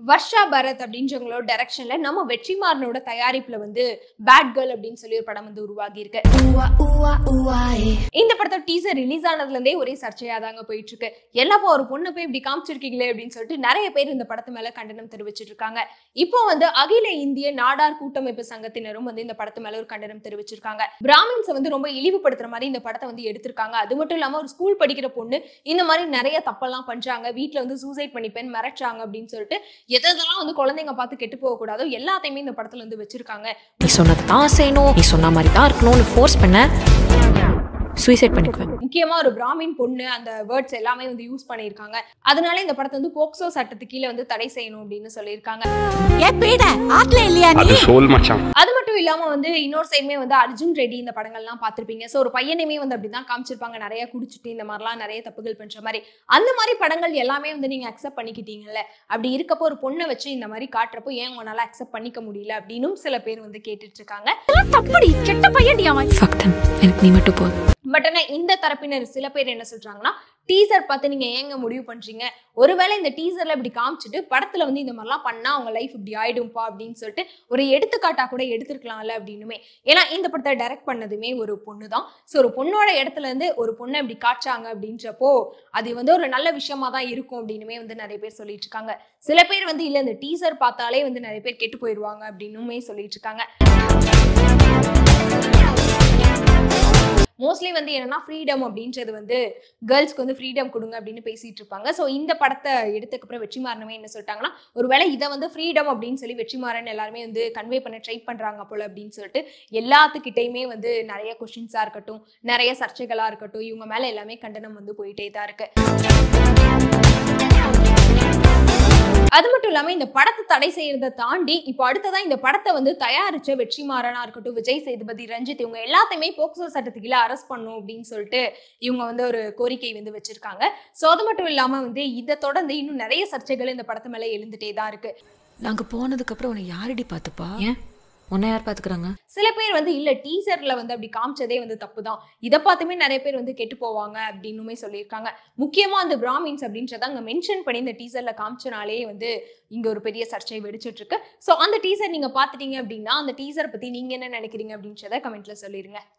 வர்ஷா பரத் அப்படின்றவங்களோட டைரக்ஷன்ல நம்ம வெற்றிமாறனோட தயாரிப்புல வந்து பேட் கேர்ள் அப்படின்னு சொல்லி ஒரு படம் வந்து உருவாகி இருக்கு. இந்த படத்தோட டீசர் ரிலீஸ் ஆனதுல இருந்தே ஒரே சர்ச்சையா தாங்க போயிட்டு இருக்கு. எல்லாப்போ ஒரு பொண்ணை போய் இப்படி காமிச்சிருக்கீங்களே அப்படின்னு சொல்லிட்டு நிறைய பேர் இந்த படத்து மேல கண்டனம் தெரிவிச்சிட்டு இருக்காங்க. இப்போ வந்து அகில இந்திய நாடார் கூட்டமைப்பு சங்கத்தினரும் வந்து இந்த படத்து மேல ஒரு கண்டனம் தெரிவிச்சிருக்காங்க. பிராமின்ஸை வந்து ரொம்ப இழிவுபடுத்துற மாதிரி இந்த படத்தை வந்து எடுத்திருக்காங்க. அது மட்டும் இல்லாம ஒரு ஸ்கூல் படிக்கிற பொண்ணு இந்த மாதிரி நிறைய தப்பெல்லாம் பண்றாங்க, வீட்டுல வந்து சூசைட் பண்ணிப்பேன் மிரட்டுறாங்க அப்படின்னு சொல்லிட்டு எதெல்லாம் வந்து குழந்தைங்க பார்த்து கெட்டு போக கூடாதோ எல்லாத்தையுமே இந்த படத்துல வந்து வச்சிருக்காங்க. நீ சொன்னதான் செய்யணும், நீ சொன்ன மாதிரி தான் இருக்கணும்னு ஃபோர்ஸ் பண்ண சூசைட் பண்ணிக்குவேன். முக்கியமா ஒரு பிராமின் பொண்ணு அந்த வேர்ட்ஸ் எல்லாமே வந்து யூஸ் பண்ணிருக்காங்க. அதனால இந்த படத்தை வந்து போக்சோ சட்டத்துக்கு கீழே வந்து தடை செய்யணும் அப்படின்னு சொல்லியிருக்காங்க. அது மட்டும் இல்லாம வந்து இன்னொரு சைடுமே வந்து அர்ஜுன் ரெட்டி இந்த படங்கள்லாம் பார்த்திருப்பீங்க. ஸோ ஒரு பையனையுமே வந்து அப்படிதான் காமிச்சிருப்பாங்க, நிறைய குடிச்சிட்டு இந்த மாதிரிலாம் நிறைய தப்புகள் பண்ற மாதிரி. அந்த மாதிரி படங்கள் எல்லாமே வந்து நீங்க அக்செப்ட் பண்ணிக்கிட்டீங்கல்ல, அப்படி இருக்கப்போ ஒரு பொண்ணை வச்சு இந்த மாதிரி காட்டுறப்போ ஏன் உங்களால அக்செப்ட் பண்ணிக்க முடியல அப்படின்னு சில பேர் வந்து கேட்டுட்டு இருக்காங்க. தப்படி கெட்ட பையன் எனக்கு நீ மட்டும் போதும். பட் ஆனா இந்த தரப்பினர் சில பேர் என்ன சொல்றாங்கன்னா, டீசர் பார்த்து நீங்க ஏங்க முடிவு பண்றீங்க, ஒருவேளை இந்த டீசர்ல இப்படி காமிச்சிட்டு படத்துல வந்து இந்த மாதிரிலாம் பண்ணா அவங்க லைஃப் இப்படி ஆயிடும்பா அப்படின்னு சொல்லிட்டு ஒரு எடுத்துக்காட்டா கூட எடுத்துருக்கலாம்ல அப்படின்னுமே. ஏன்னா இந்த படத்தை டைரக்ட் பண்ணதுமே ஒரு பொண்ணு தான். ஸோ ஒரு பொண்ணோட இடத்துல இருந்து ஒரு பொண்ணை இப்படி காட்டுறாங்க அப்படின்றப்போ அது வந்து ஒரு நல்ல விஷயமா தான் இருக்கும் அப்படின்னுமே வந்து நிறைய பேர் சொல்லிட்டு இருக்காங்க. சில பேர் வந்து இல்ல இந்த டீசர் பார்த்தாலே வந்து நிறைய பேர் கெட்டு போயிடுவாங்க அப்படின்னுமே சொல்லிட்டு இருக்காங்க. மோஸ்ட்லி வந்து என்னன்னா ஃப்ரீடம் அப்படின்றது வந்து கேர்ள்ஸ்க்கு வந்து ஃப்ரீடம் கொடுங்க அப்படின்னு பேசிட்டு இருப்பாங்க. ஸோ இந்த படத்தை எடுத்ததுக்கு அப்புறம் வெற்றிமாறனமே என்ன சொல்லிட்டாங்கன்னா, ஒருவேளை இதை வந்து ஃப்ரீடம் அப்படின்னு சொல்லி வெற்றிமாறன் எல்லாருமே வந்து கன்வே பண்ண ட்ரை பண்றாங்க போல அப்படின்னு சொல்லிட்டு எல்லாத்துக்கிட்டையுமே வந்து நிறைய கொஸ்டின்ஸா இருக்கட்டும், நிறைய சர்ச்சைகளா இருக்கட்டும், இவங்க மேல எல்லாமே கண்டனம் வந்து போயிட்டே தான் இருக்கு. அது மட்டும் இல்லாம இந்த படத்தை தடை செய்யறதை தாண்டி இப்போ அடுத்ததான் இந்த படத்தை வந்து தயாரிச்ச வெற்றிமாறனா இருக்கட்டும், விஜய் சேதுபதி, ரஞ்சித், இவங்க எல்லாத்தையுமே போக்சோ சட்டத்துக்குள்ள அரெஸ்ட் பண்ணும் அப்படின்னு சொல்லிட்டு இவங்க வந்து ஒரு கோரிக்கை வந்து வச்சிருக்காங்க. ஸோ அது மட்டும் இல்லாம வந்து இதை தொடர்ந்து இன்னும் நிறைய சர்ச்சைகள் இந்த படத்து மேல எழுந்துட்டே தான் இருக்கு. நாங்க போனதுக்கு அப்புறம் உன்னை யாரடி பாத்துப்பா, உன்னை யார் பாத்துக்கிறாங்க? சில பேர் வந்து இல்ல டீசர்ல வந்து அப்படி காமிச்சதே வந்து தப்புதான், இதை பார்த்துமே நிறைய பேர் வந்து கெட்டு போவாங்க அப்படின்னுமே சொல்லியிருக்காங்க. முக்கியமா அந்த பிராமின்ஸ் அப்படின்றத அங்க மென்ஷன் பண்ணி இந்த டீசர்ல காமிச்சனாலே வந்து இங்க ஒரு பெரிய சர்ச்சை வெடிச்சிட்டு இருக்கு. ஸோ அந்த டீசர் நீங்க பாத்துட்டீங்க அப்படின்னா அந்த டீசர் பத்தி நீங்க என்ன நினைக்கிறீங்க அப்படின்றத கமெண்ட்ல சொல்லிருங்க.